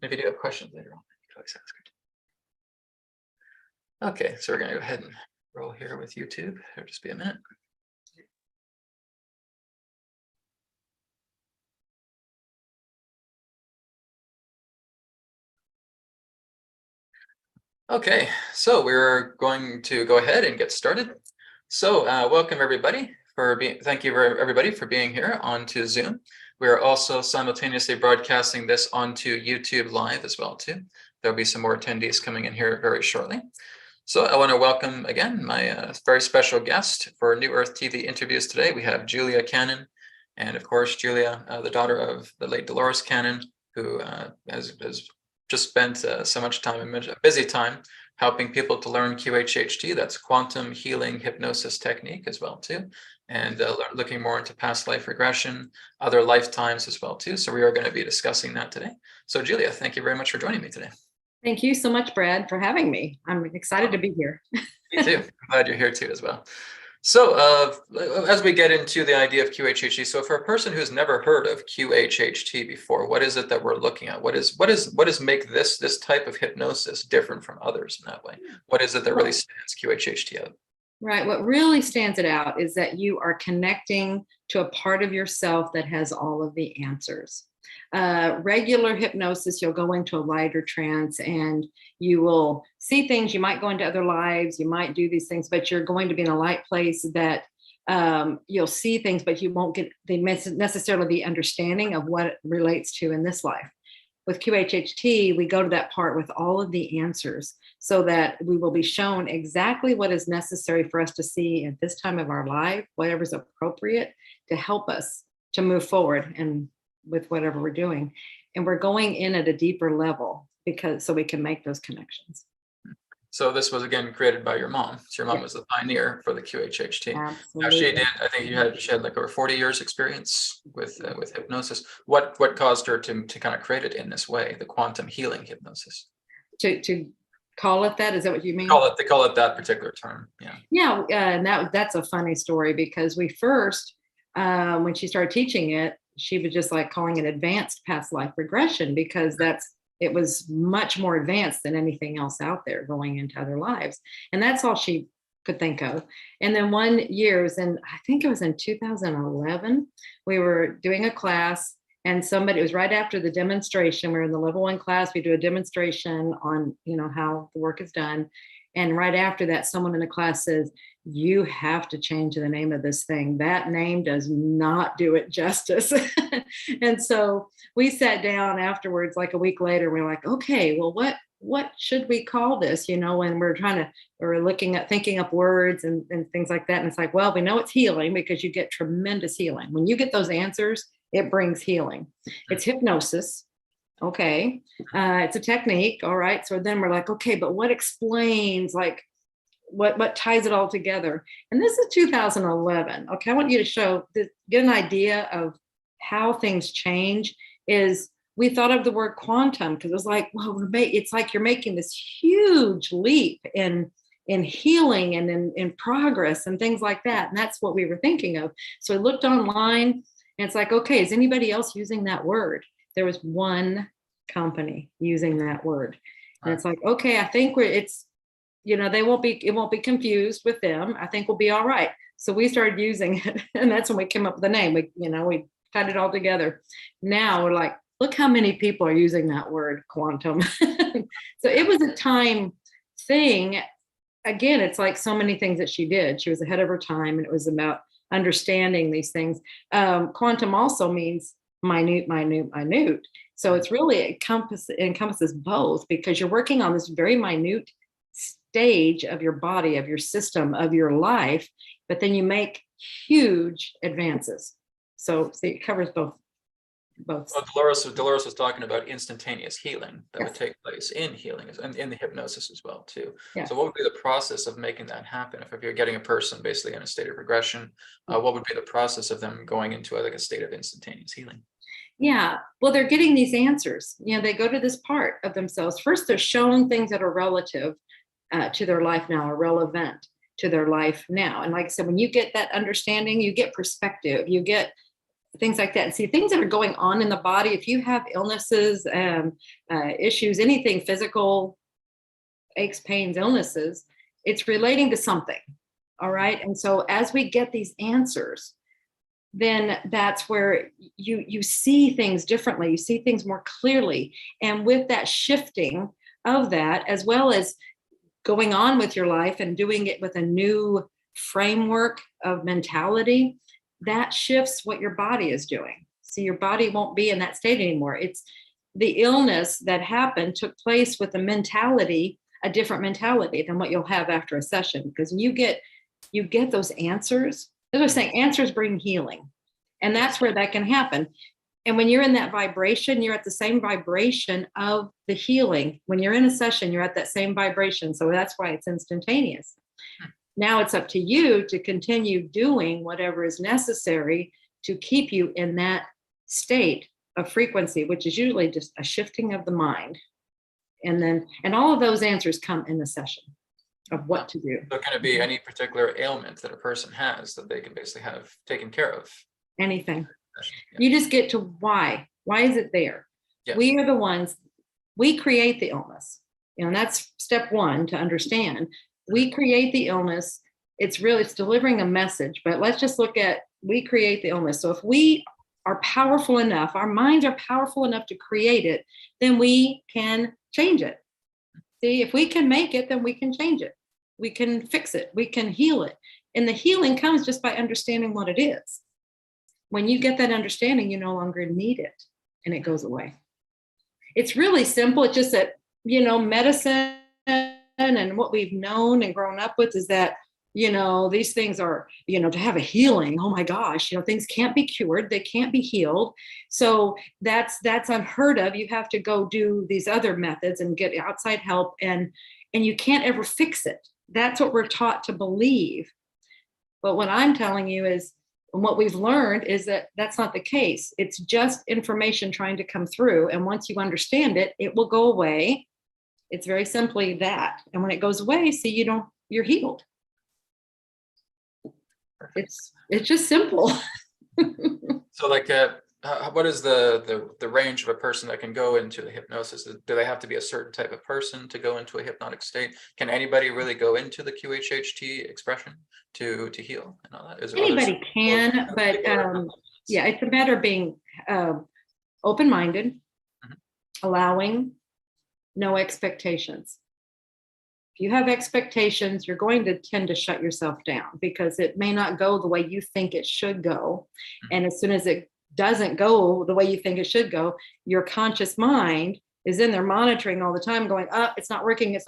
if you do have questions later on, you can always ask it. Okay, so we're going to go ahead and roll here with YouTube. It'll just be a minute. Okay, so we're going to go ahead and get started. So welcome everybody thank you everybody for being here onto Zoom. We are also simultaneously broadcasting this onto YouTube Live as well too. There'll be some more attendees coming in here very shortly. So I want to welcome again my very special guest for New Earth TV interviews today. We have Julia Cannon, and of course Julia, the daughter of the late Dolores Cannon, who has just spent so much time, a busy time, helping people to learn QHHT, that's quantum healing hypnosis technique as well too, and looking more into past life regression, other lifetimes as well too. So we are going to be discussing that today. So Julia, thank you very much for joining me today. Thank you so much, Brad, for having me. I'm excited to be here. Me too. I'm glad you're here too as well. So as we get into the idea of QHHT, so for a person who's never heard of QHHT before, what is it that we're looking at? What does make this type of hypnosis different from others in that way? What is it that really stands QHHT out? Right. What really stands it out is that you are connecting to a part of yourself that has all of the answers. Regular hypnosis, you'll go into a lighter trance and you will see things. You might go into other lives, you might do these things, but you're going to be in a light place that you'll see things, but you won't get necessarily the understanding of what it relates to in this life. With QHHT, we go to that part with all of the answers so that we will be shown exactly what is necessary for us to see at this time of our life, whatever's appropriate to help us to move forward and with whatever we're doing. And we're going in at a deeper level so we can make those connections. So this was again created by your mom. So your mom was the pioneer for the QHHT. Absolutely. Now she did. I think she had like over 40 years experience with hypnosis. What caused her to kind of create it in this way, the quantum healing hypnosis? To call it that? Is that what you mean? They call it that particular term. Yeah. Yeah, and that's a funny story because we first, when she started teaching it, she was just like calling it advanced past life regression because it was much more advanced than anything else out there going into other lives. And that's all she could think of. And then one year, I think it was in 2011, we were doing a class and it was right after the demonstration. We were in the level 1 class. We do a demonstration on, how the work is done. And right after that, someone in the class says, you have to change the name of this thing. That name does not do it justice. And so we sat down afterwards, like a week later, we're like, okay, well, what should we call this? And we're looking at thinking up words and things like that. And it's like, well, we know it's healing because you get tremendous healing. When you get those answers, it brings healing. It's hypnosis. Okay. It's a technique. All right. So then we're like, okay, but what explains what ties it all together? And this is 2011. Okay. I want you to get an idea of how things change. We thought of the word quantum because it was like, well, it's like you're making this huge leap in healing and in progress and things like that. And that's what we were thinking of. So I looked online and it's like, okay, is anybody else using that word? There was one company using that word. And it's like, okay, I think it won't be confused with them. I think we'll be all right. So we started using it. And that's when we came up with the name. We tied it all together. Now we're like, look how many people are using that word quantum. So it was a time thing. Again, it's like so many things that she did. She was ahead of her time and it was about understanding these things. Quantum also means minute. So it's really encompasses both because you're working on this very minute stage of your body, of your system, of your life, but then you make huge advances. So it covers both. Well, Dolores was talking about instantaneous healing that would take place in healing and in the hypnosis as well too. So what would be the process of making that happen? If you're getting a person basically in a state of regression, what would be the process of them going into a state of instantaneous healing? Yeah, well, they're getting these answers. They go to this part of themselves. First, they're shown things that are relative to their life now, or relevant to their life now. And like I said, when you get that understanding, you get perspective, you get things like that. And see, things that are going on in the body, if you have illnesses, issues, anything physical, aches, pains, illnesses, it's relating to something. All right. And so as we get these answers, then that's where you see things differently. You see things more clearly. And with that shifting of that, as well as going on with your life and doing it with a new framework of mentality, that shifts what your body is doing. So your body won't be in that state anymore. It's the illness that happened took place with a mentality, a different mentality than what you'll have after a session. Because when you get those answers, as I was saying, answers bring healing. And that's where that can happen. And when you're in that vibration, you're at the same vibration of the healing. When you're in a session, you're at that same vibration. So that's why it's instantaneous. Now it's up to you to continue doing whatever is necessary to keep you in that state of frequency, which is usually just a shifting of the mind. And all of those answers come in the session of what to do. So can it be any particular ailment that a person has that they can basically have taken care of? Anything. Yeah. You just get to why. Why is it there? Yes. We are the ones, we create the illness. And that's step one, to understand. We create the illness. It's delivering a message, but let's just look at, we create the illness. So if we are powerful enough, our minds are powerful enough to create it, then we can change it. See, if we can make it, then we can change it. We can fix it. We can heal it. And the healing comes just by understanding what it is. When you get that understanding, you no longer need it and it goes away. It's really simple. It's just that, medicine and what we've known and grown up with is that, these things are, to have a healing. Oh my gosh, things can't be cured. They can't be healed. So that's unheard of. You have to go do these other methods and get outside help, and you can't ever fix it. That's what we're taught to believe. But what I'm telling you is, and what we've learned is that that's not the case. It's just information trying to come through. And once you understand it, it will go away. It's very simply that. And when it goes away, see, you're healed. It's just simple. So like, what is the range of a person that can go into the hypnosis? Do they have to be a certain type of person to go into a hypnotic state? Can anybody really go into the QHHT expression to heal and all that? Anybody can, but yeah, it's a matter of being open-minded, allowing, no expectations. If you have expectations, you're going to tend to shut yourself down because it may not go the way you think it should go. And as soon as it doesn't go the way you think it should go, your conscious mind is in there monitoring all the time, going, it's not working,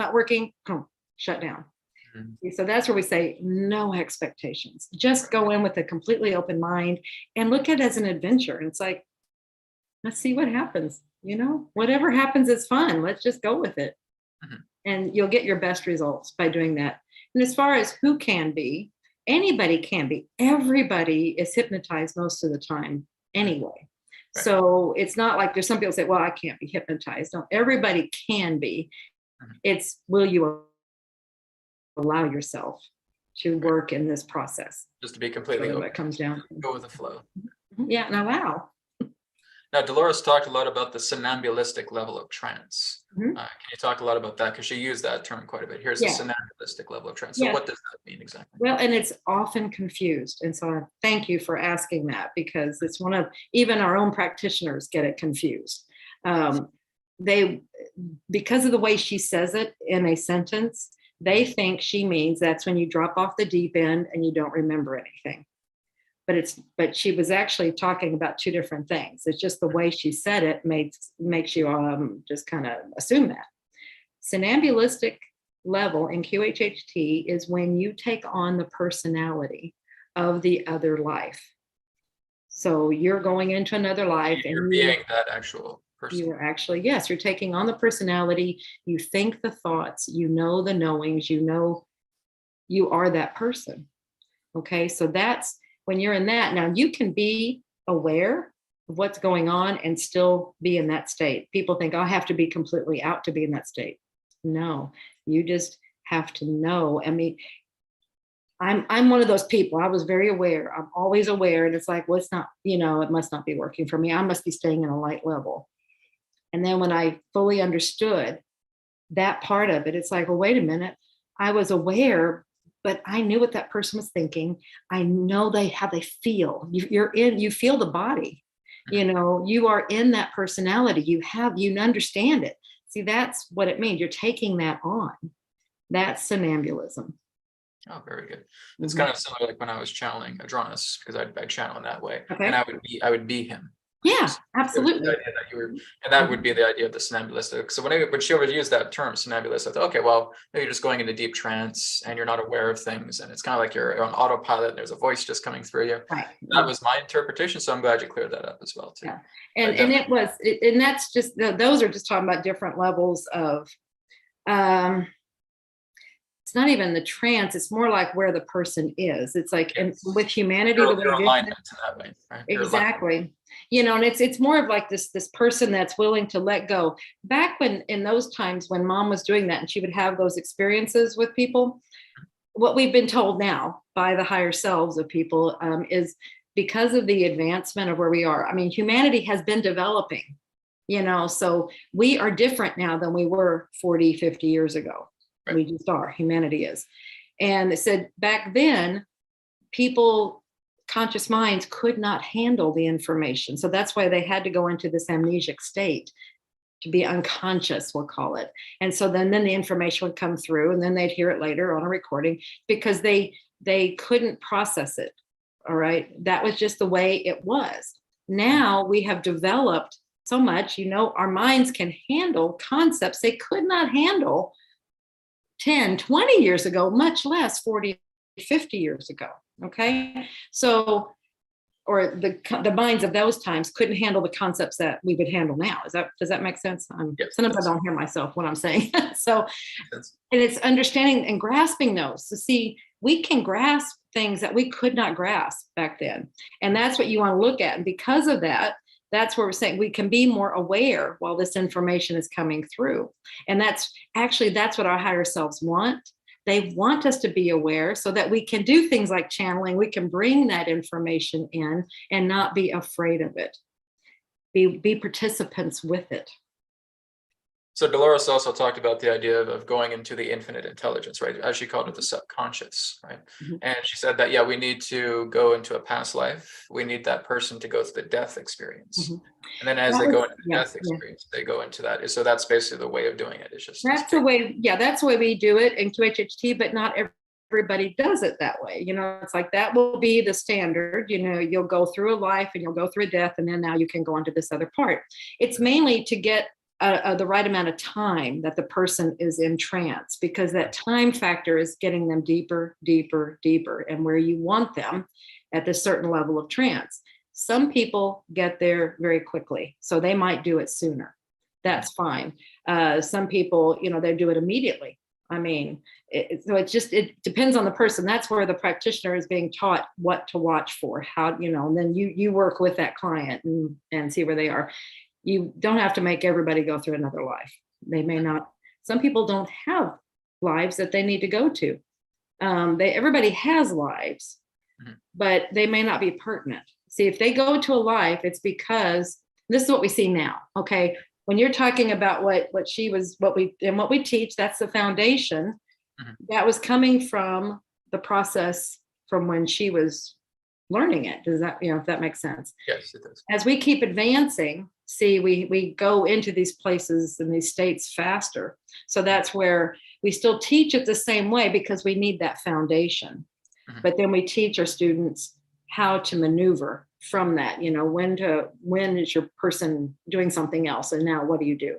shut down. So that's where we say no expectations. Just go in with a completely open mind and look at it as an adventure. And it's like, let's see what happens. Whatever happens is fun. Let's just go with it. And you'll get your best results by doing that. And as far as who can be, anybody can be. Everybody is hypnotized most of the time anyway. Right. So it's not like there's some people say, well, I can't be hypnotized. No, everybody can be. It's, will you allow yourself to work in this process? Just to be completely open. What comes down. Go with the flow. Yeah, and allow. Now, Dolores talked a lot about the somnambulistic level of trance. Can you talk a lot about that? Because she used that term quite a bit. Here's the somnambulistic level of trance. So what does that mean exactly? Well, and it's often confused. And so I thank you for asking that, because it's even our own practitioners get it confused. Because of the way she says it in a sentence, they think she means that's when you drop off the deep end and you don't remember anything. But she was actually talking about two different things. It's just the way she said it makes you just kind of assume that. Somnambulistic level in QHHT is when you take on the personality of the other life. So you're going into another life and you're being that actual person. You are actually, yes, you're taking on the personality. You think the thoughts, the knowings, you are that person. Okay, so that's when you're in that. Now you can be aware of what's going on and still be in that state. People think, I have to be completely out to be in that state. No, you just have to know. I mean, I'm one of those people. I was very aware. I'm always aware. And it's like, well, it's not, it must not be working for me. I must be staying in a light level. And then when I fully understood that part of it, it's like, well, wait a minute. I was aware, but I knew what that person was thinking. I know how they feel. You feel the body, you are in that personality. You understand it. See, that's what it means. You're taking that on. That's somnambulism. Oh, very good. It's kind of similar like when I was channeling Adronis, because I channel in that way, Okay. and I would be him. Yeah, So absolutely. the idea that you were, and that would be the idea of the somnambulistic. So when she would use that term somnambulist, I thought, okay, well, maybe you're just going into deep trance and you're not aware of things, and it's kind of like you're on autopilot and there's a voice just coming through you. Right. That was my interpretation, so I'm glad you cleared that up as well too. Yeah. And that's just, those are just talking about different levels of it's not even the trance, it's more like where the person is. It's like, and with humanity, the way your alignment in that way, right? Exactly. And it's more of like this person that's willing to let go. Back when, in those times when mom was doing that and she would have those experiences with people, what we've been told now by the higher selves of people is because of the advancement of where we are. I mean, humanity has been developing, so we are different now than we were 40, 50 years ago. Right. We just are, humanity is. And it said back then, conscious minds could not handle the information. So that's why they had to go into this amnesic state, to be unconscious, we'll call it. And so then the information would come through and then they'd hear it later on a recording because they couldn't process it. All right. That was just the way it was. Now we have developed so much, our minds can handle concepts they could not handle 10, 20 years ago, much less 40, 50 years ago. Okay. So, or the minds of those times couldn't handle the concepts that we would handle now. Does that make sense? Yes, sometimes I don't hear myself what I'm saying. So, and it's understanding and grasping those. So see, we can grasp things that we could not grasp back then. And that's what you want to look at. And because of that, that's where we're saying we can be more aware while this information is coming through. And that's what our higher selves want. They want us to be aware so that we can do things like channeling. We can bring that information in and not be afraid of it. Be participants with it. So Dolores also talked about the idea of going into the infinite intelligence, right? As she called it, the subconscious, right? Mm-hmm. And she said that, yeah, we need to go into a past life. We need that person to go through the death experience. Mm-hmm. And then as they go into the death experience, they go into that. So that's basically the way of doing it. It's just that's the way we do it in QHHT, but not everybody does it that way. It's like that will be the standard. You'll go through a life and you'll go through a death, and then now you can go on to this other part. It's mainly to get the right amount of time that the person is in trance, because that time factor is getting them deeper, deeper, deeper, and where you want them at this certain level of trance. Some people get there very quickly, so they might do it sooner. That's fine. Some people, they do it immediately. I mean, it depends on the person. That's where the practitioner is being taught what to watch for, how, and then you work with that client and see where they are. You don't have to make everybody go through another life. They may not. Some people don't have lives that they need to go to. Everybody has lives, but they may not be pertinent. See, if they go to a life, it's because this is what we see now. Okay, when you're talking about what we teach, that's the foundation. That was coming from the process from when she was learning it. Does that, if that makes sense? Yes, it does. As we keep advancing, see, we go into these places and these states faster. So that's where we still teach it the same way, because we need that foundation. But then we teach our students how to maneuver from that, when is your person doing something else, and now what do you do?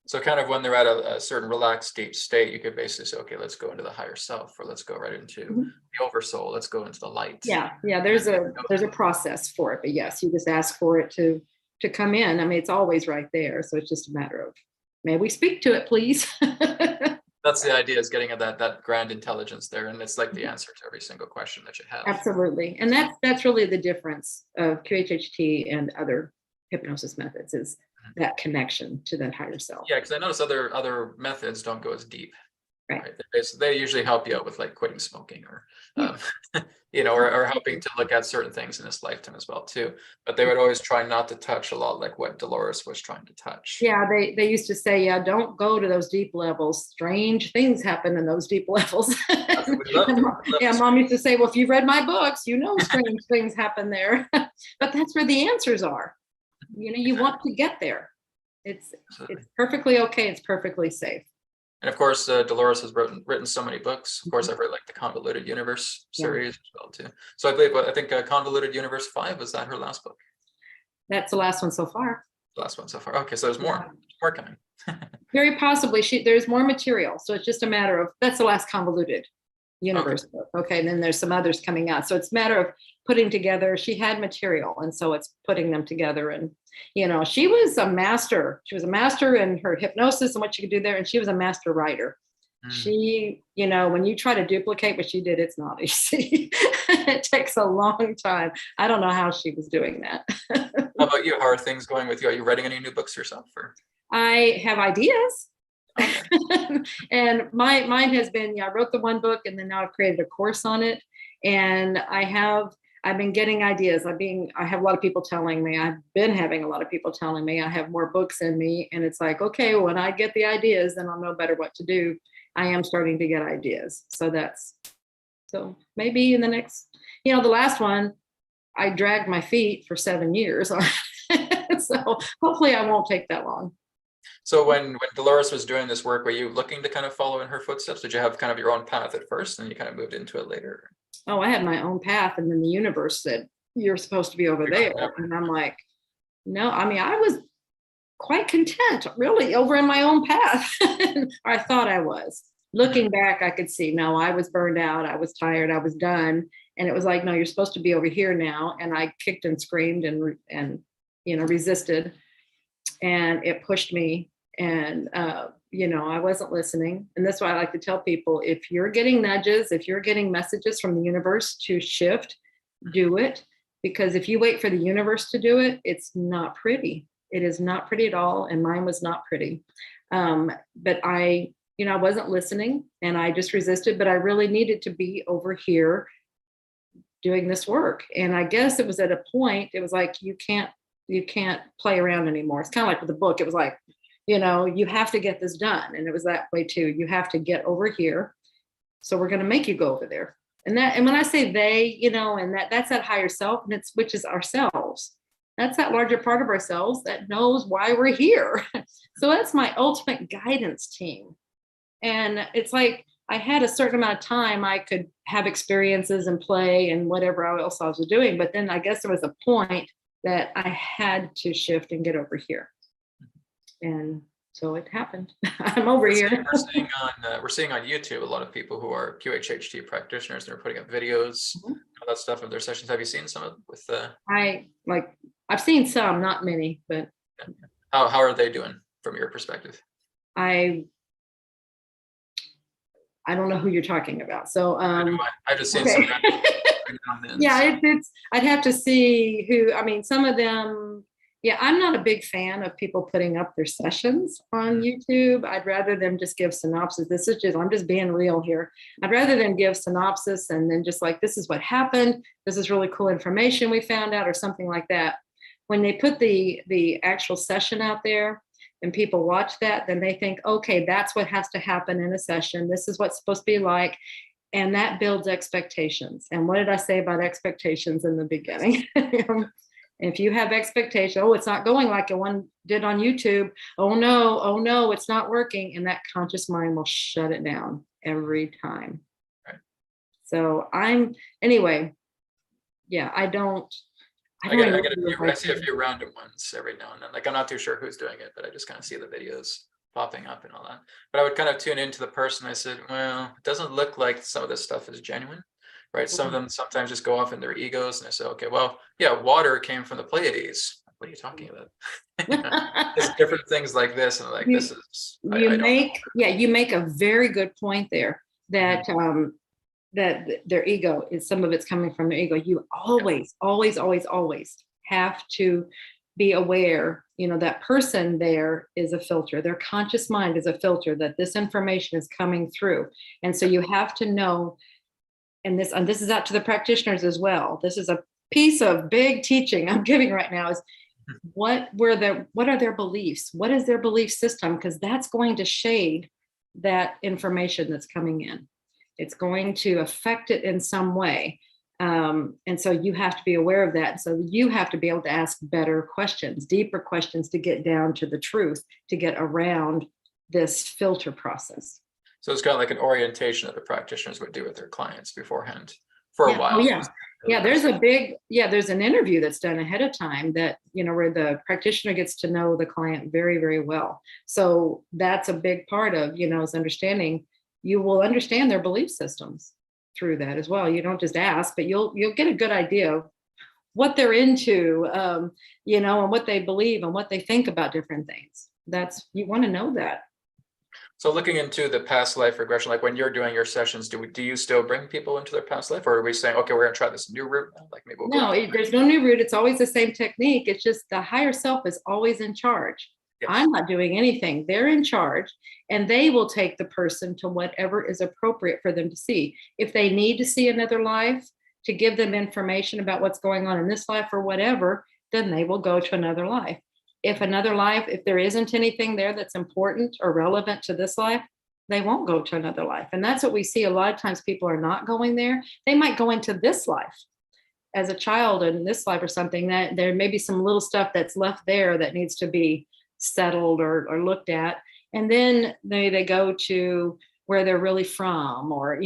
So kind of when they're at a certain relaxed deep state, you could basically say, okay, let's go into the higher self, or let's go right into the oversoul. Let's go into the light. Yeah. There's a process for it, but yes, you just ask for it to come in. I mean, it's always right there. So it's just a matter of, may we speak to it, please? That's the idea, is getting at that grand intelligence there. And it's like the answer to every single question that you have. Absolutely. And that's really the difference of QHHT and other hypnosis methods, is that connection to that higher self. Yeah, because I notice other methods don't go as deep. Right. They usually help you out with like quitting smoking or, or helping to look at certain things in this lifetime as well too. But they would always try not to touch a lot like what Dolores was trying to touch. Yeah, they used to say, yeah, don't go to those deep levels. Strange things happen in those deep levels. Yeah, mom used to say, well, if you've read my books, strange things happen there. But that's where the answers are. You want to get there. It's perfectly okay. It's perfectly safe. And of course, Dolores has written so many books. Of course, I've read like the Convoluted Universe series as well too. So I think Convoluted Universe 5, was that her last book? That's the last one so far. Last one so far. Okay, so there's more coming. Very possibly. There's more material. So it's just a matter of, that's the last Convoluted Universe book. Okay, and then there's some others coming out. So it's a matter of putting together. She had material, and so it's putting them together. And she was a master. She was a master in her hypnosis and what she could do there, and she was a master writer. She, when you try to duplicate what she did, it's not easy. It takes a long time. I don't know how she was doing that. How about you? How are things going with you? Are you writing any new books yourself? Or? I have ideas. And mine has been, I wrote the one book, and then now I've created a course on it. And I've been getting ideas. I have a lot of people telling me, I've been having a lot of people telling me I have more books in me. And it's like, okay, when I get the ideas, then I'll know better what to do. I am starting to get ideas. So maybe in the next, the last one, I dragged my feet for 7 years. So hopefully I won't take that long. So when Dolores was doing this work, were you looking to kind of follow in her footsteps? Did you have kind of your own path at first, and you kind of moved into it later? Oh, I had my own path, and then the universe said, you're supposed to be over there. And I'm like, no, I was quite content, really, over in my own path. Or I thought I was. Looking back, I could see, no, I was burned out. I was tired. I was done. And it was like, no, you're supposed to be over here now. And I kicked and screamed and resisted. And it pushed me. And, I wasn't listening. And that's why I like to tell people, if you're getting nudges, if you're getting messages from the universe to shift, do it. Because if you wait for the universe to do it, it's not pretty. It is not pretty at all. And mine was not pretty. But I wasn't listening, and I just resisted, but I really needed to be over here doing this work. And I guess it was at a point, it was like, you can't play around anymore. It's kind of like with the book. It was like, you have to get this done. And it was that way too. You have to get over here. So we're going to make you go over there. And when I say they, and that's that higher self, and which is ourselves. That's that larger part of ourselves that knows why we're here. So that's my ultimate guidance team. And it's like, I had a certain amount of time I could have experiences and play and whatever else I was doing. But then I guess there was a point that I had to shift and get over here. And so it happened. I'm over here. We're seeing on YouTube a lot of people who are QHHT practitioners and are putting up videos, all that stuff of their sessions. Have you seen some of with I've seen some, not many, but how are they doing from your perspective? I don't know who you're talking about. So I've just seen some. Yeah, I'd have to see who. Some of them. Yeah, I'm not a big fan of people putting up their sessions on YouTube. I'd rather them just give synopsis. I'm just being real here. I'd rather them give synopsis and then just like, this is what happened. This is really cool information we found out, or something like that. When they put the actual session out there and people watch that, then they think, okay, that's what has to happen in a session. This is what's supposed to be like. And that builds expectations. And what did I say about expectations in the beginning? If you have expectation, it's not going like one did on YouTube. Oh no, it's not working. And that conscious mind will shut it down every time. Right. So yeah, I see a few random ones every now and then. Like, I'm not too sure who's doing it, but I just kind of see the videos popping up and all that. But I would kind of tune into the person. I said, well, it doesn't look like some of this stuff is genuine. Right. Some of them sometimes just go off in their egos and they say, okay, well, yeah, water came from the Pleiades. What are you talking about? It's different things like this. And like, you make a very good point there that, that their ego is, some of it's coming from their ego. You always have to be aware, that person there is a filter. Their conscious mind is a filter, that this information is coming through. And so you have to know, and this is out to the practitioners as well. This is a piece of big teaching I'm giving right now, is what are their beliefs? What is their belief system? Because that's going to shade that information that's coming in. It's going to affect it in some way. And so you have to be aware of that. So you have to be able to ask better questions, deeper questions, to get down to the truth, to get around this filter process. So it's kind of like an orientation that the practitioners would do with their clients beforehand for a while. Oh, yeah. Yeah, there's an interview that's done ahead of time that, where the practitioner gets to know the client very, very well. So that's a big part of, is understanding. You will understand their belief systems through that as well. You don't just ask, but you'll get a good idea of what they're into, and what they believe and what they think about different things. You want to know that. So looking into the past life regression, like when you're doing your sessions, do you still bring people into their past life, or are we saying, okay, we're going to try this new route? Like maybe we'll there's no new route. It's always the same technique. It's just the higher self is always in charge. Yes. I'm not doing anything. They're in charge, and they will take the person to whatever is appropriate for them to see. If they need to see another life to give them information about what's going on in this life or whatever, then they will go to another life. If there isn't anything there that's important or relevant to this life, they won't go to another life. And that's what we see. A lot of times people are not going there. They might go into this life as a child in this life or something, that there may be some little stuff that's left there that needs to be settled or looked at. And then they go to where they're really from, or,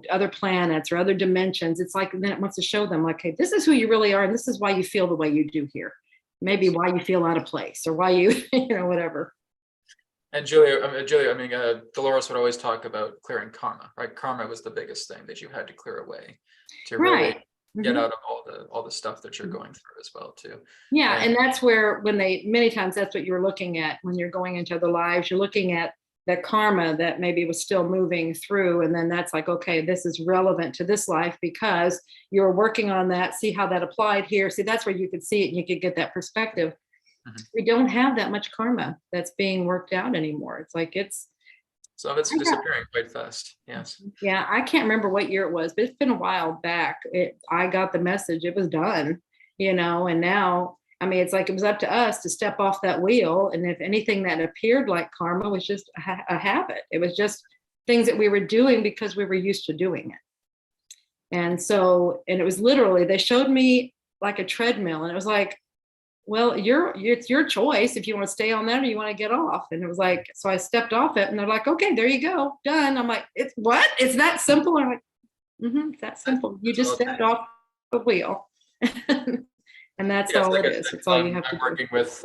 other planets or other dimensions. It's like, then it wants to show them like, hey, this is who you really are. And this is why you feel the way you do here. Maybe why you feel out of place, or why you, whatever. And Julia, Dolores would always talk about clearing karma, right? Karma was the biggest thing that you had to clear away to really get out of all the stuff that you're going through as well too. Yeah, and that's where many times that's what you're looking at when you're going into other lives. You're looking at the karma that maybe was still moving through, and then that's like, okay, this is relevant to this life because you're working on that. See how that applied here. See, that's where you could see it and you could get that perspective. We don't have that much karma that's being worked out anymore. It's like so it's disappearing quite fast. Yes. Yeah, I can't remember what year it was, but it's been a while back. I got the message, it was done, and now, it's like it was up to us to step off that wheel. And if anything that appeared like karma was just a habit, it was just things that we were doing because we were used to doing it. And it was literally, they showed me like a treadmill, and it was like, well, it's your choice if you want to stay on that or you want to get off. And it was like, so I stepped off it, and they're like, okay, there you go, done. I'm like, it's what? It's that simple? I'm like, it's that simple. You just stepped off the wheel. And that's all it is. It's all you have to do.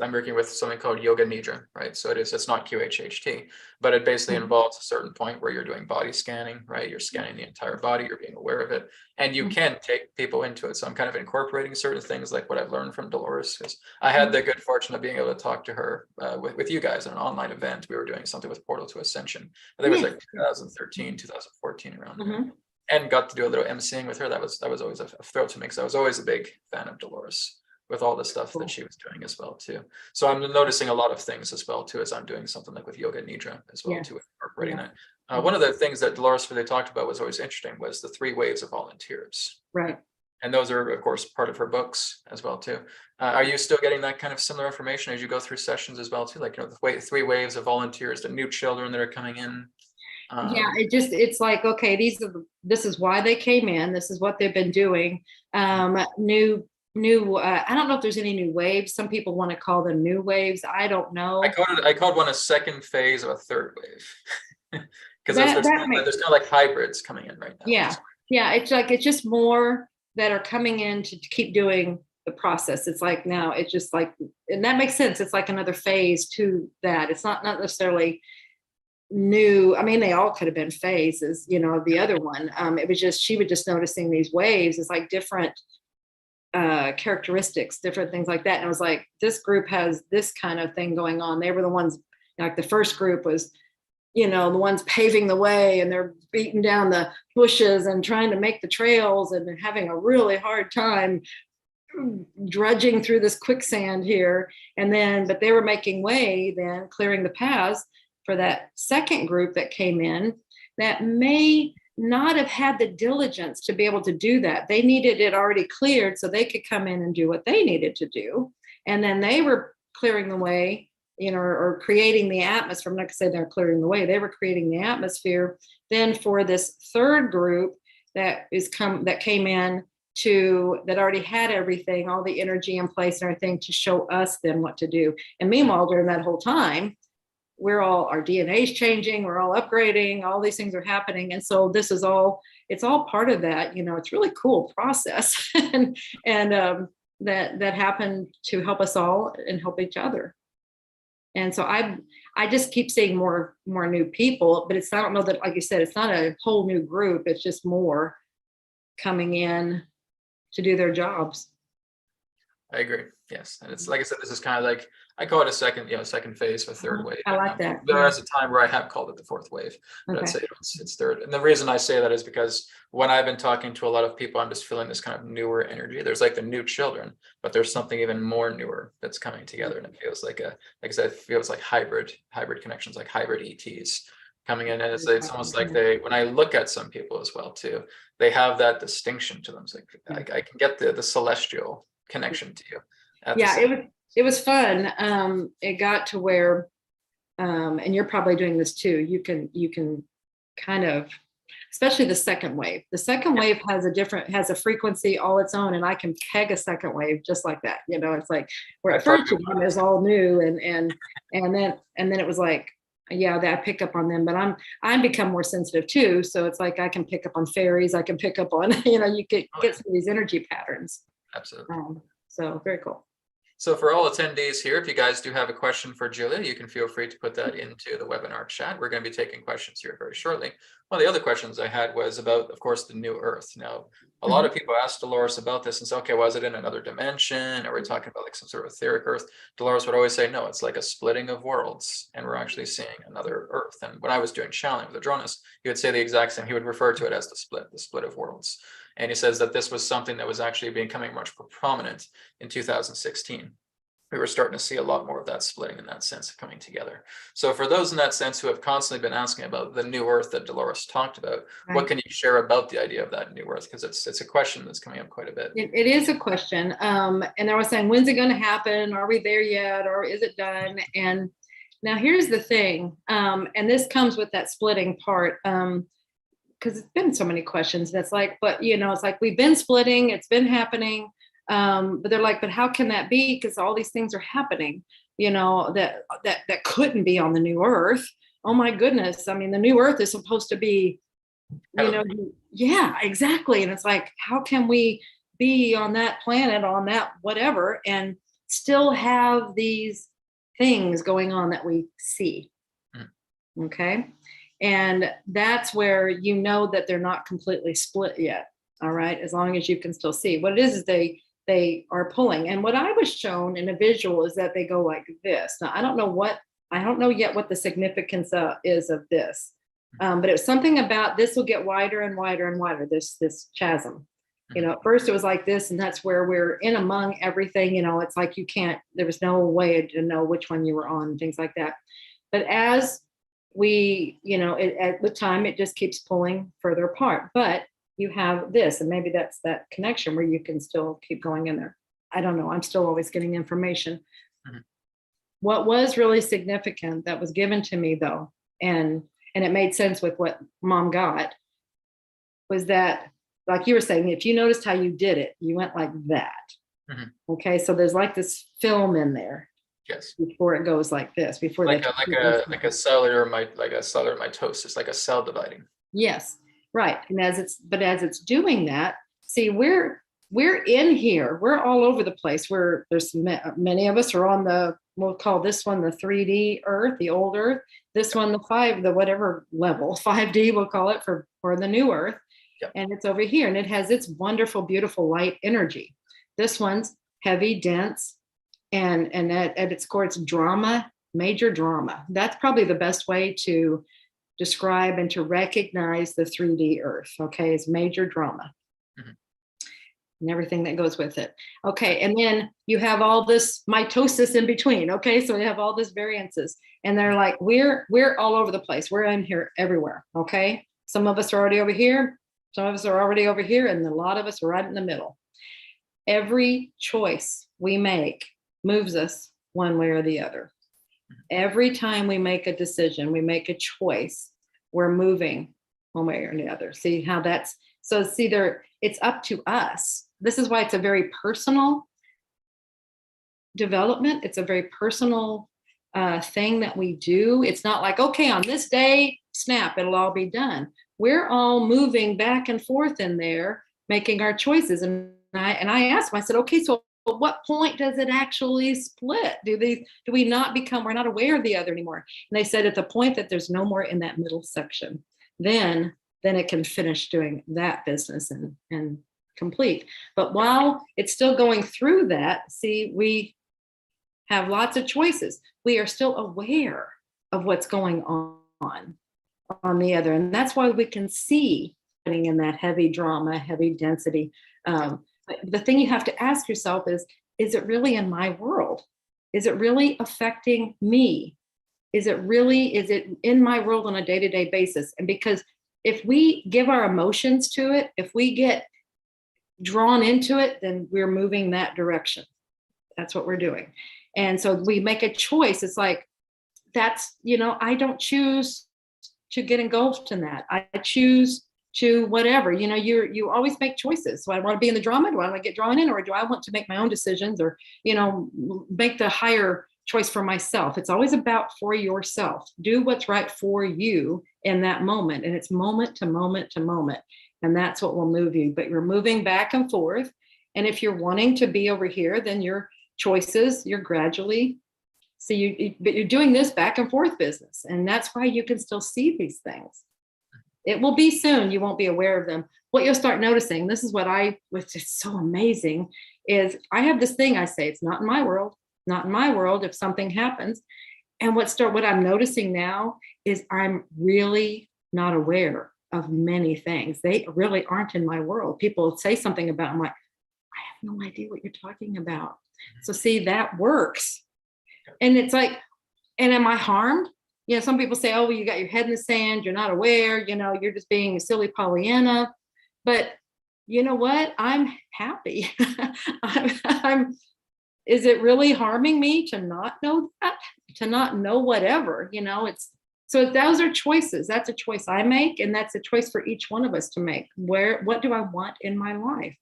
I'm working with something called Yoga Nidra, right? So it's not QHHT, but it basically involves a certain point where you're doing body scanning, right? You're scanning the entire body, you're being aware of it, and you can take people into it. So I'm kind of incorporating certain things like what I've learned from Dolores, because I had the good fortune of being able to talk to her with you guys at an online event. We were doing something with Portal to Ascension. I think it was like 2013, 2014 around there. And got to do a little emceeing with her. That was always a thrill to me, because I was always a big fan of Dolores with all the stuff that she was doing as well too. So I'm noticing a lot of things as well too, as I'm doing something like with Yoga Nidra as well too, incorporating that. One of the things that Dolores really talked about was always interesting was the 3 waves of volunteers. Right. And those are, of course, part of her books as well too. Are you still getting that kind of similar information as you go through sessions as well too? Like, the 3 waves of volunteers, the new children that are coming in. It's like, okay, this is why they came in. This is what they've been doing. New I don't know if there's any new waves. Some people want to call them new waves. I don't know. I called one a second phase of a third wave, because there's kind of like hybrids coming in right now. It's just more that are coming in to keep doing the process. It's like now it's just like, and that makes sense. It's like another phase to that. It's not necessarily new. They all could have been phases, the other one. It was just, she was just noticing these waves. It's like different characteristics, different things like that. And I was like, this group has this kind of thing going on. They were the ones, like the first group was, the ones paving the way, and they're beating down the bushes and trying to make the trails, and having a really hard time drudging through this quicksand here. And then, but they were making way, then clearing the paths for that second group that came in that may not have had the diligence to be able to do that. They needed it already cleared so they could come in and do what they needed to do. And then they were clearing the way, or creating the atmosphere. I'm not gonna say they're clearing the way, they were creating the atmosphere then for this third group that came in that already had everything, all the energy in place and everything to show us then what to do. And meanwhile, during that whole time, our DNA is changing, we're all upgrading, all these things are happening. And so it's all part of that, it's really cool process. and that happened to help us all and help each other. And so I just keep seeing more new people, but I don't know that, like you said, it's not a whole new group. It's just more coming in to do their jobs. I agree. Yes. And it's like I said, this is kind of like, I call it a second phase or third wave. I like that. There is a time where I have called it the fourth wave, but I'd say it's third. And the reason I say that is because when I've been talking to a lot of people, I'm just feeling this kind of newer energy. There's like the new children, but there's something even more newer that's coming together. And it feels like like I said, it feels like hybrid connections, like hybrid ETs coming in. And it's almost like when I look at some people as well too, they have that distinction to them. It's like, I can get the celestial connection to you. It was fun. It got to where, and you're probably doing this too. You can kind of, especially the second wave. The second wave has a frequency all its own, and I can peg a second wave just like that. It's like where at first it was all new, and then it was like, that I picked up on them, but I'm become more sensitive too. So it's like I can pick up on fairies. I can pick up on you get some of these energy patterns. Absolutely. So very cool. So for all attendees here, if you guys do have a question for Julia, you can feel free to put that into the webinar chat. We're going to be taking questions here very shortly. One of the other questions I had was about, of course, the new Earth. Now, a lot of people ask Dolores about this and say, okay, was it in another dimension? Are we talking about like some sort of etheric Earth? Dolores would always say, no, it's like a splitting of worlds, and we're actually seeing another Earth. And when I was doing channeling with Adronis, he would say the exact same. He would refer to it as the split of worlds. And he says that this was something that was actually becoming much more prominent in 2016. We were starting to see a lot more of that splitting in that sense of coming together. So for those in that sense who have constantly been asking about the new Earth that Dolores talked about, what can you share about the idea of that new Earth? Because it's a question that's coming up quite a bit. It is a question. And I was saying, when's it going to happen? Are we there yet? Or is it done? And now here's the thing. And this comes with that splitting part. Because it's been so many questions. That's like, but it's like we've been splitting, it's been happening. But they're like, but how can that be? Because all these things are happening, that couldn't be on the new Earth. Oh my goodness. I mean, the new Earth is supposed to be, yeah, exactly. And it's like, how can we be on that planet, on that whatever, and still have these things going on that we see? Okay. And that's where that they're not completely split yet. All right. As long as you can still see. What it is they are pulling. And what I was shown in a visual is that they go like this. Now, I don't know yet what the significance is of this. But it was something about this will get wider and wider and wider, this chasm. At first it was like this, and that's where we're in among everything. It's like there was no way to know which one you were on and things like that. But as we, at the time, it just keeps pulling further apart. But you have this, and maybe that's that connection where you can still keep going in there. I don't know. I'm still always getting information. What was really significant that was given to me, though, and it made sense with what Mom got, was that, like you were saying, if you noticed how you did it, you went like that. Okay, so there's like this film in there. Yes. Before it goes like this, before like a cellular mitosis, like a cell dividing. Yes, right. And as it's doing that, see, we're in here. We're all over the place. There's many of us are on we'll call this one the 3D Earth, the old Earth. This one the whatever level, 5D we'll call it for the new Earth. And it's over here, and it has its wonderful, beautiful light energy. This one's heavy, dense. And at its core, it's drama, major drama. That's probably the best way to describe and to recognize the 3D Earth, okay, is major drama. and everything that goes with it. Okay, and then you have all this mitosis in between. Okay, so you have all this variances, and they're like, we're all over the place. We're in here everywhere. Okay, some of us are already over here, some of us are already over here, and a lot of us are right in the middle. Every choice we make moves us one way or the other. Every time we make a decision, we make a choice, we're moving one way or the other. See how that's so? See, there, it's up to us. This is why it's a very personal development. It's a very personal thing that we do. It's not like, okay, on this day, snap, it'll all be done. We're all moving back and forth in there, making our choices. And I asked them, I said, okay, so at what point does it actually split? Do we not become, we're not aware of the other anymore? And they said at the point that there's no more in that middle section, then it can finish doing that business and complete. But while it's still going through that, see, we have lots of choices. We are still aware of what's going on the other. And that's why we can see in that heavy drama, heavy density. The thing you have to ask yourself is it really in my world? Is it really affecting me? Is it in my world on a day-to-day basis? And because if we give our emotions to it, if we get drawn into it, then we're moving that direction. That's what we're doing. And so we make a choice. It's like, that's, I don't choose to get engulfed in that. I choose to whatever, you always make choices. So I want to be in the drama. Do I want to get drawn in, or do I want to make my own decisions, or, make the higher choice for myself? It's always about for yourself. Do what's right for you in that moment. And it's moment to moment to moment. And that's what will move you. But you're moving back and forth. And if you're wanting to be over here, then your choices, you're gradually, but you're doing this back and forth business. And that's why you can still see these things. It will be soon. You won't be aware of them. What you'll start noticing, this is which is so amazing, is I have this thing I say, it's not in my world, not in my world if something happens. And what I'm noticing now is I'm really not aware of many things. They really aren't in my world. People say something about, I'm like, I have no idea what you're talking about. So see, that works. And it's like, and am I harmed? Some people say, oh, well, you got your head in the sand, you're not aware, you're just being a silly Pollyanna. But you know what? I'm happy. Is it really harming me to not know that, to not know whatever, so those are choices. That's a choice I make. And that's a choice for each one of us to make. What do I want in my life?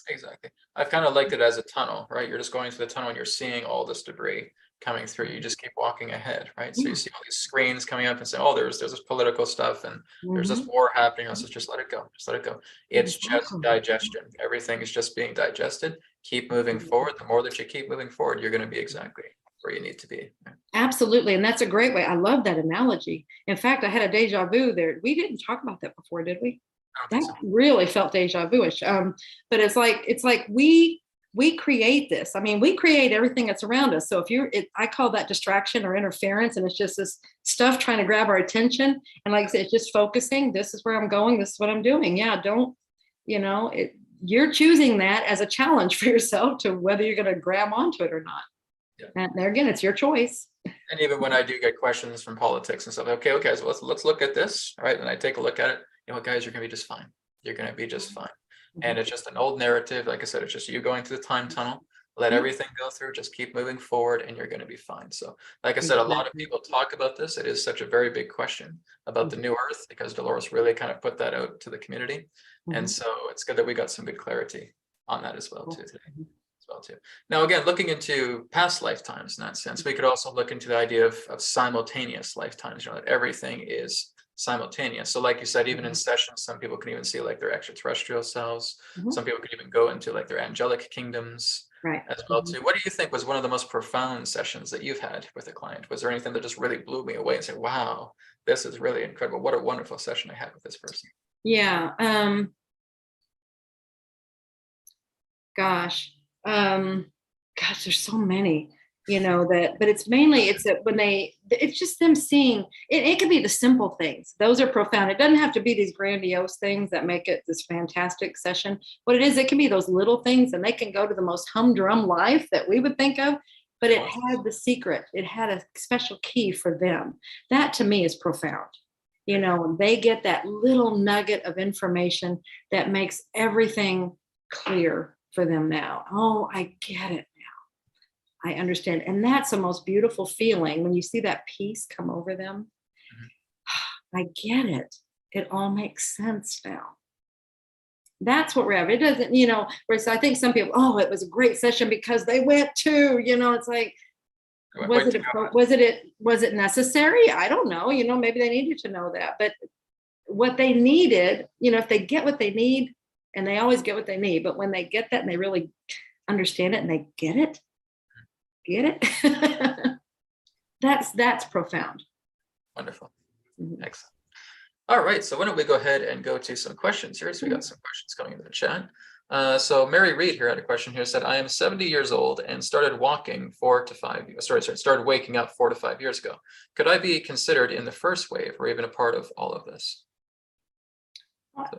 Exactly. I've kind of liked it as a tunnel, right? You're just going through the tunnel and you're seeing all this debris coming through. You just keep walking ahead, right? So you see all these screens coming up and say, oh, there's this political stuff and there's this war happening. Let's just let it go. Just let it go. It's just digestion. Everything is just being digested. Keep moving forward. The more that you keep moving forward, you're going to be exactly where you need to be. Right? Absolutely. And that's a great way. I love that analogy. In fact, I had a deja vu there. We didn't talk about that before, did we? That really felt deja vu-ish. But it's like we create this. I mean, we create everything that's around us. So I call that distraction or interference, and it's just this stuff trying to grab our attention. And like I said, it's just focusing. This is where I'm going. This is what I'm doing. Yeah, you're choosing that as a challenge for yourself to whether you're going to grab onto it or not. Yeah. And there again, it's your choice. And even when I do get questions from politics and stuff, okay, so let's look at this, right? And I take a look at it. You know what, guys, you're going to be just fine. You're going to be just fine. And it's just an old narrative. Like I said, it's just you going through the time tunnel. Let everything go through. Just keep moving forward and you're going to be fine. So like I said, a lot of people talk about this. It is such a very big question about the new earth because Dolores really kind of put that out to the community. And so it's good that we got some good clarity on that as well too today. Now, again, looking into past lifetimes in that sense, we could also look into the idea of simultaneous lifetimes, that everything is simultaneous. So like you said, even in sessions, some people can even see like their extraterrestrial selves. Some people could even go into like their angelic kingdoms as well too. What do you think was one of the most profound sessions that you've had with a client? Was there anything that just really blew me away and said, wow, this is really incredible. What a wonderful session I had with this person. Yeah. Gosh, there's so many. but it's mainly, it's just them seeing it. It could be the simple things. Those are profound. It doesn't have to be these grandiose things that make it this fantastic session. What it is, it can be those little things, and they can go to the most humdrum life that we would think of, but it had the secret. It had a special key for them. That to me is profound. They get that little nugget of information that makes everything clear for them now. Oh, I get it. I understand. And that's the most beautiful feeling when you see that peace come over them. I get it. It all makes sense now. That's what we're having. It doesn't, whereas I think some people, oh, it was a great session because they went to, it's like, was it necessary? I don't know. Maybe they needed to know that. But what they needed, if they get what they need, and they always get what they need, but when they get that and they really understand it and they get it, that's profound. Wonderful. Excellent. All right, so why don't we go ahead and go to some questions here. So we got some questions coming into the chat. So Mary Reed here had a question here, said, I am 70 years old and started walking started waking up 4 to 5 years ago. Could I be considered in the first wave or even a part of all of this?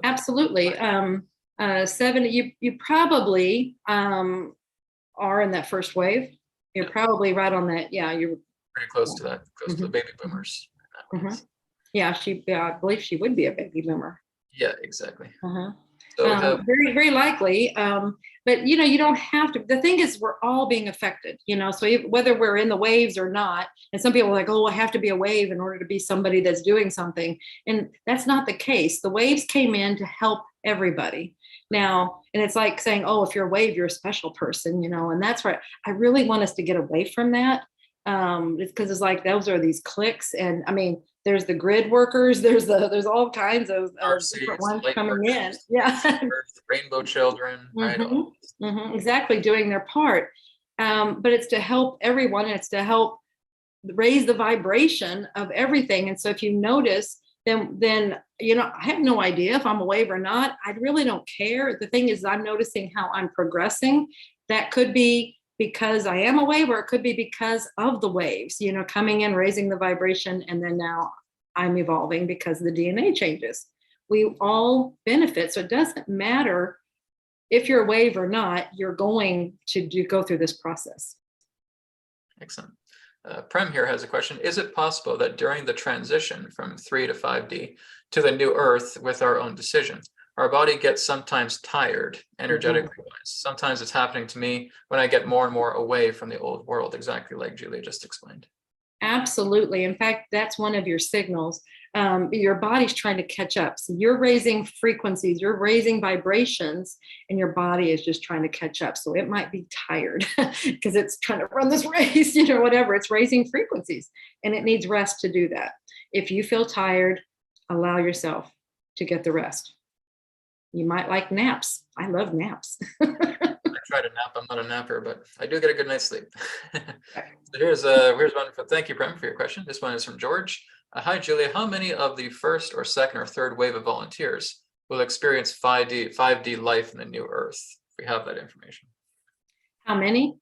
Absolutely. 70, you probably are in that first wave. You're probably right on that. Yeah, you're pretty close to that, close to the baby boomers. Yeah, I believe she would be a baby boomer. Yeah, exactly. So very, very likely. But you don't have to. The thing is, we're all being affected. So whether we're in the waves or not, and some people are like, oh, I have to be a wave in order to be somebody that's doing something, and that's not the case. The waves came in to help everybody. Now, and it's like saying, oh, if you're a wave, you're a special person, and that's right. I really want us to get away from that. It's because it's like those are these cliques, and I mean, there's the grid workers, there's all kinds of different ones coming in. Yeah, rainbow children, right? Exactly, doing their part. But it's to help everyone, and it's to help raise the vibration of everything. And so if you notice, then I have no idea if I'm a wave or not. I really don't care. The thing is, I'm noticing how I'm progressing. That could be because I am a wave, or it could be because of the waves, coming in, raising the vibration, and then now I'm evolving because the DNA changes. We all benefit. So it doesn't matter if you're a wave or not, you're going to go through this process. Excellent. Prem here has a question. Is it possible that during the transition from 3 to 5D to the new Earth with our own decision, our body gets sometimes tired energetically wise? Sometimes it's happening to me when I get more and more away from the old world, exactly like Julia just explained. Absolutely. In fact, that's one of your signals. Your body's trying to catch up. So you're raising frequencies, you're raising vibrations, and your body is just trying to catch up. So it might be tired because it's trying to run this race, whatever. It's raising frequencies, and it needs rest to do that. If you feel tired, allow yourself to get the rest. You might like naps. I love naps. I try to nap. I'm not a napper, but I do get a good night's sleep. So here's one. Thank you, Prem, for your question. This one is from George. Hi, Julia. How many of the first or second or third wave of volunteers will experience 5D life in the new Earth? If we have that information. How many?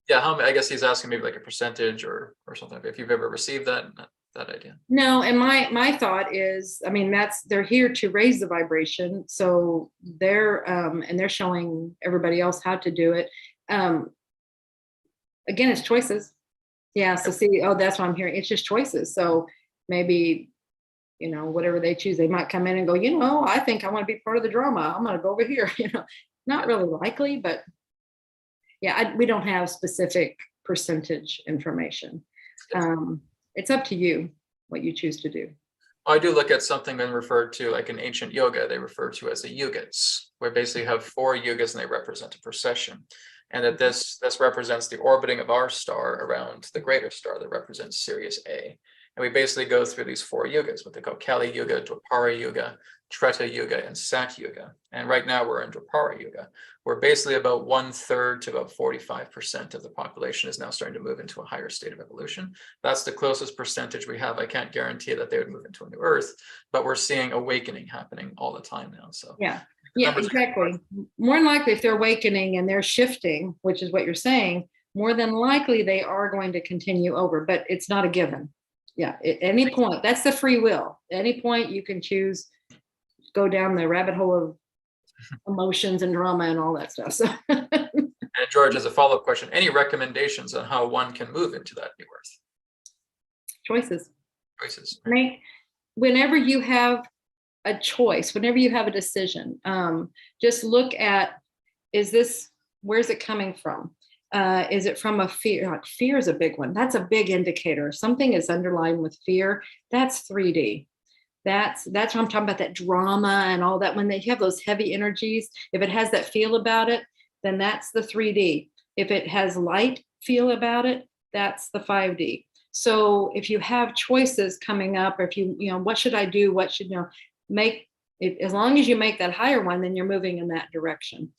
Yeah, I guess he's asking maybe like a percentage or something. If you've ever received that idea. No, and my thought is, I mean, they're here to raise the vibration, so they're showing everybody else how to do it. Again, it's choices. Yeah. So see, that's what I'm hearing. It's just choices. So maybe, whatever they choose, they might come in and go, I think I want to be part of the drama. I'm going to go over here. Not really likely, but yeah, we don't have specific percentage information. It's up to you what you choose to do. I do look at something then referred to like in ancient yoga, they refer to as the yugas, where basically have 4 yugas and they represent a procession. And that this represents the orbiting of our star around the greater star that represents Sirius A. And we basically go through these 4 yugas, what they call Kali Yuga, Dwapara Yuga, Treta Yuga, and Sat Yuga. And right now we're in Dwapara Yuga, where basically about 1/3 to about 45% of the population is now starting to move into a higher state of evolution. That's the closest percentage we have. I can't guarantee that they would move into a new Earth, but we're seeing awakening happening all the time now. So yeah, exactly. More than likely, if they're awakening and they're shifting, which is what you're saying, more than likely they are going to continue over, but it's not a given. Yeah, at any point, that's the free will. At any point you can choose, go down the rabbit hole of emotions and drama and all that stuff. So And George has a follow-up question. Any recommendations on how one can move into that new earth? choices. Choices. Whenever you have a choice, whenever you have a decision, just look at, where's it coming from? Is it from a fear? Like fear is a big one. That's a big indicator. If something is underlined with fear, that's 3D. That's what I'm talking about, that drama and all that. When they have those heavy energies, if it has that feel about it, then that's the 3D. If it has light feel about it, that's the 5D. So if you have choices coming up, or if what should I do? What should, as long as you make that higher one, then you're moving in that direction.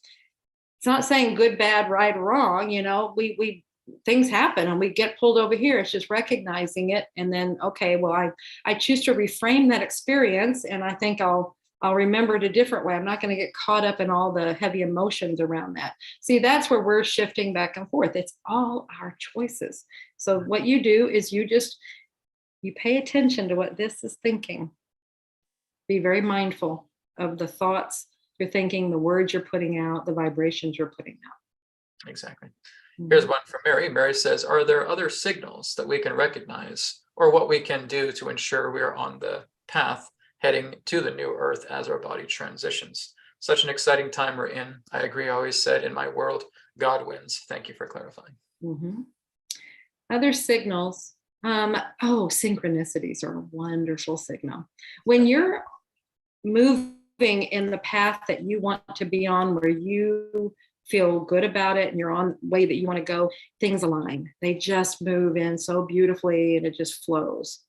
It's not saying good, bad, right, or wrong. We things happen and we get pulled over here. It's just recognizing it. And then, okay, well, I choose to reframe that experience. And I think I'll remember it a different way. I'm not going to get caught up in all the heavy emotions around that. See, that's where we're shifting back and forth. It's all our choices. So what you do is you pay attention to what this is thinking. Be very mindful of the thoughts you're thinking, the words you're putting out, the vibrations you're putting out. Exactly. Here's one from Mary. Mary says, are there other signals that we can recognize, or what we can do to ensure we are on the path heading to the new earth as our body transitions? Such an exciting time we're in. I agree. I always said, in my world, God wins. Thank you for clarifying. Other signals. Synchronicities are a wonderful signal. When you're moving in the path that you want to be on, where you feel good about it and you're on the way that you want to go, things align. They just move in so beautifully and it just flows.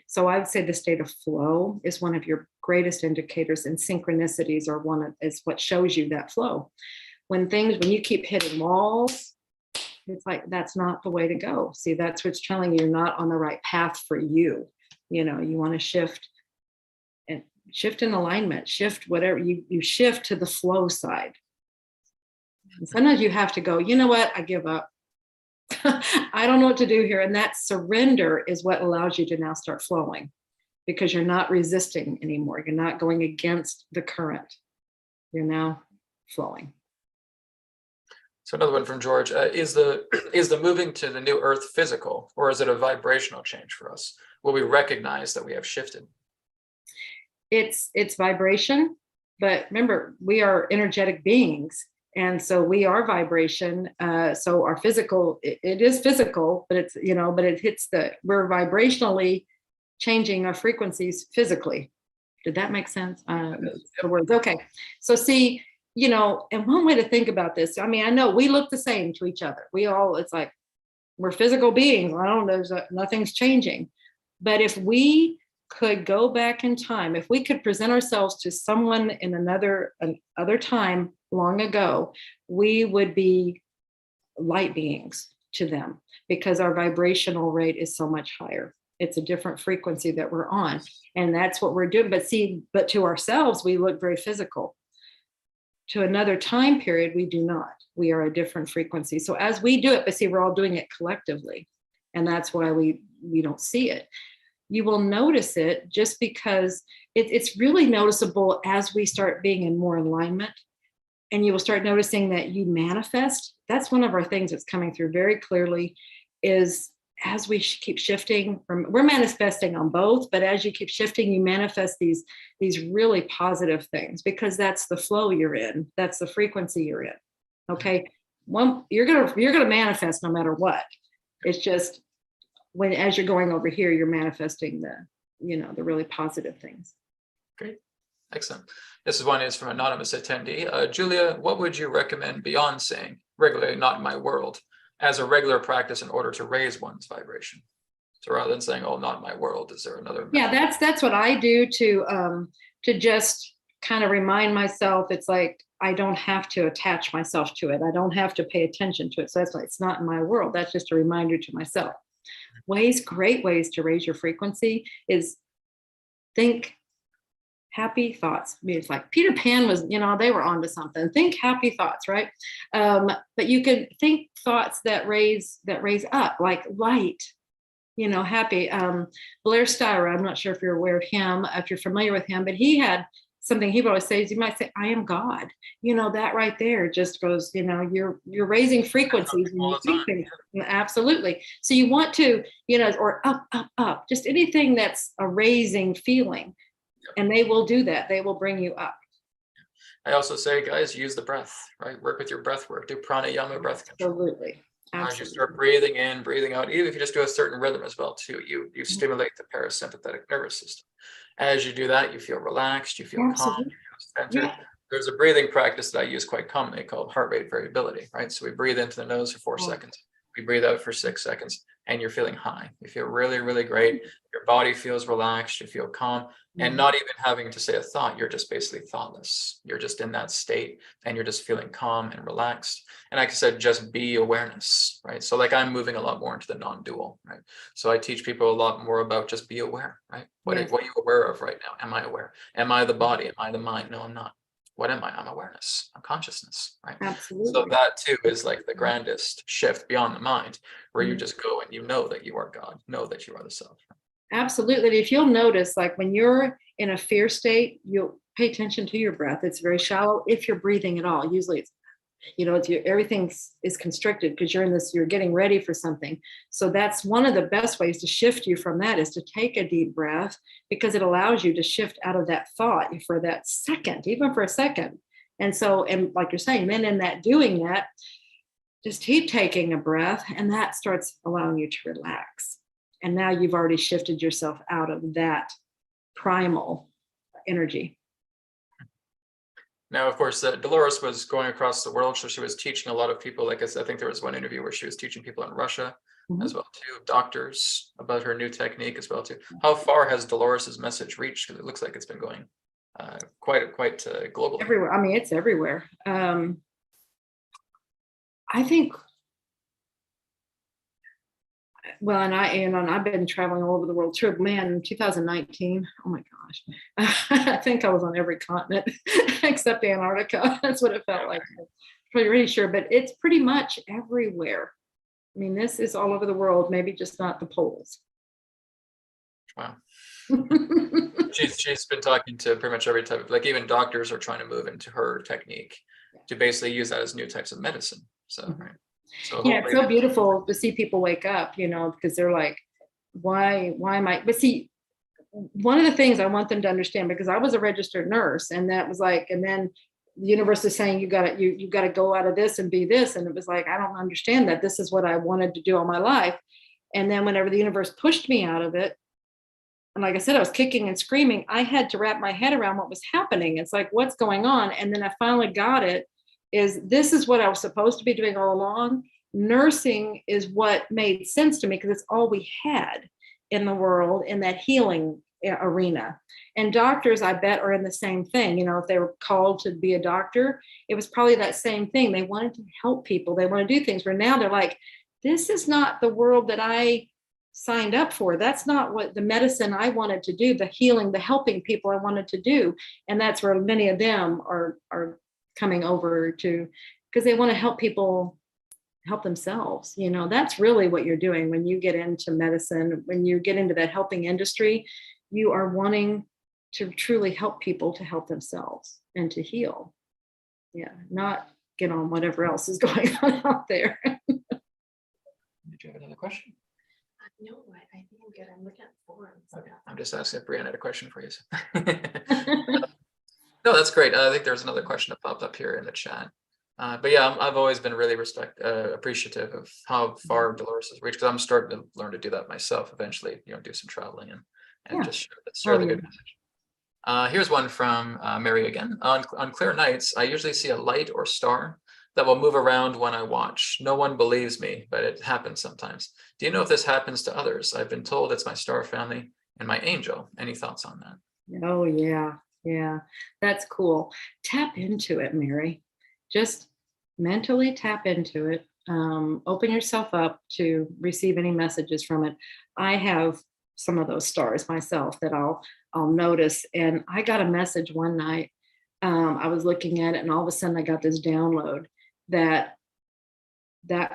So I would say the state of flow is one of your greatest indicators, and synchronicities is what shows you that flow. When you keep hitting walls, it's like, that's not the way to go. See, that's what's telling you you're not on the right path for you. You want to shift in alignment, shift whatever you shift to the flow side. And sometimes you have to go, you know what, I give up. I don't know what to do here. And that surrender is what allows you to now start flowing, because you're not resisting anymore. You're not going against the current. You're now flowing. So another one from George, is the moving to the new earth physical, or is it a vibrational change for us? Will we recognize that we have shifted? It's vibration, but remember, we are energetic beings. And so we are vibration. So our physical, it is physical, but it's, but it hits we're vibrationally changing our frequencies physically. Did that make sense? The words. Okay. So see, and one way to think about this, I know we look the same to each other. It's like, we're physical beings. Nothing's changing. But if we could go back in time, if we could present ourselves to someone in another time long ago, we would be light beings to them, because our vibrational rate is so much higher. It's a different frequency that we're on, and that's what we're doing. But to ourselves, we look very physical. To another time period, we do not. We are a different frequency. So as we do it, but see, we're all doing it collectively, and that's why we don't see it. You will notice it just because it's really noticeable as we start being in more alignment, and you will start noticing that you manifest. That's one of our things that's coming through very clearly, is as we keep shifting, we're manifesting on both, but as you keep shifting, you manifest these really positive things, because that's the flow you're in. That's the frequency you're in. Okay. You're gonna manifest no matter what. It's just, as you're going over here, you're manifesting the really positive things. Great. Excellent. This one is from anonymous attendee. Julia, what would you recommend beyond saying regularly, not in my world, as a regular practice in order to raise one's vibration? So rather than saying, oh, not in my world, is there another method? Yeah, that's what I do to just kind of remind myself. It's like, I don't have to attach myself to it. I don't have to pay attention to it. So that's why it's not in my world. That's just a reminder to myself. Great ways to raise your frequency is happy thoughts. I mean, it's like Peter Pan was, they were onto something. Think happy thoughts, right? But you can think thoughts that raise up, like light, happy. Blair Styra, I'm not sure if you're aware of him, if you're familiar with him, but he had something he would always say is, you might say, I am God. That right there just goes, you're raising frequencies when All you the think time. things. Absolutely. So you want to, or up, up, up, just anything that's a raising feeling. And they will do that. They will bring you up. I also say, guys, use the breath, right? Work with your breath work. Do pranayama breath control. Absolutely. As you start breathing in, breathing out, even if you just do a certain rhythm as well, too, you stimulate the parasympathetic nervous system. As you do that, you feel relaxed, you feel calm, you feel centered. Yeah. There's a breathing practice that I use quite commonly called heart rate variability, right? So we breathe into the nose for 4 seconds, we breathe out for 6 seconds, and you're feeling high. You feel really, really great. Your body feels relaxed, you feel calm, and not even having to say a thought. You're just basically thoughtless. You're just in that state, and you're just feeling calm and relaxed. And like I said, just be awareness, right? So like I'm moving a lot more into the non-dual, right? So I teach people a lot more about just be aware, right? What are you aware of right now? Am I aware? Am I the body? Am I the mind? No, I'm not. What am I? I'm awareness. I'm consciousness, right? Absolutely. So that too is like the grandest shift beyond the mind, where you just go and you know that you are God, know that you are the self. Absolutely. If you'll notice, like when you're in a fear state, you'll pay attention to your breath. It's very shallow if you're breathing at all. Usually it's, everything is constricted because you're getting ready for something. So that's one of the best ways to shift you from that, is to take a deep breath, because it allows you to shift out of that thought for that second, even for a second. And so, and like you're saying, then in that doing that, just keep taking a breath, and that starts allowing you to relax. And now you've already shifted yourself out of that primal energy. Now, of course, Dolores was going across the world, so she was teaching a lot of people. Like I said, I think there was one interview where she was teaching people in Russia as well too, doctors, about her new technique as well too. How far has Dolores's message reached? Because it looks like it's been going quite globally. Everywhere. I mean, it's everywhere. I think. Well, and I've been traveling all over the world too. Man, in 2019, oh my gosh, I think I was on every continent except Antarctica. That's what it felt like. I'm pretty sure, but it's pretty much everywhere. I mean, this is all over the world, maybe just not the poles. Wow. She's been talking to pretty much every type of, like, even doctors are trying to move into her technique to basically use that as new types of medicine. So, right. So yeah, it's so beautiful to see people wake up, because they're like, why am I? But see, one of the things I want them to understand, because I was a registered nurse, and that was like, and then the universe is saying, you gotta go out of this and be this. And it was like, I don't understand that. This is what I wanted to do all my life. And then whenever the universe pushed me out of it, and like I said, I was kicking and screaming, I had to wrap my head around what was happening. It's like, what's going on? And then I finally got it. This is what I was supposed to be doing all along. Nursing is what made sense to me, because it's all we had in the world in that healing arena. And doctors, I bet, are in the same thing. If they were called to be a doctor, it was probably that same thing. They wanted to help people. They want to do things, where now they're like, this is not the world that I signed up for. That's not what the medicine I wanted to do, the healing, the helping people I wanted to do. And that's where many of them are coming over to, because they want to help people help themselves. That's really what you're doing when you get into medicine. When you get into that helping industry, you are wanting to truly help people to help themselves and to heal. Yeah, not get on whatever else is going on out there. Did you have another question? No, I think I'm good. I'm looking at forums. Okay. I'm just asking if Brianna had a question for you. No, that's great. I think there's another question that popped up here in the chat. But yeah, I've always been really appreciative of how far Dolores has reached, because I'm starting to learn to do that myself eventually, do some traveling and just share the good message. Here's one from Mary again. On clear nights, I usually see a light or star that will move around when I watch. No one believes me, but it happens sometimes. Do you know if this happens to others? I've been told it's my star family and my angel. Any thoughts on that? Oh, yeah. Yeah, that's cool. Tap into it, Mary. Just mentally tap into it. Open yourself up to receive any messages from it. I have some of those stars myself that I'll notice. And I got a message one night. I was looking at it, and all of a sudden I got this download that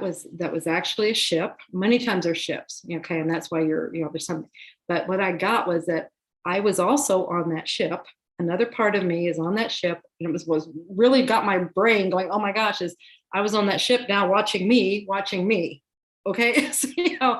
was actually a ship. Many times they're ships, okay, and that's why there's something. But what I got was that I was also on that ship. Another part of me is on that ship, and it was really got my brain going, oh my gosh, is I was on that ship now watching me. Okay. So,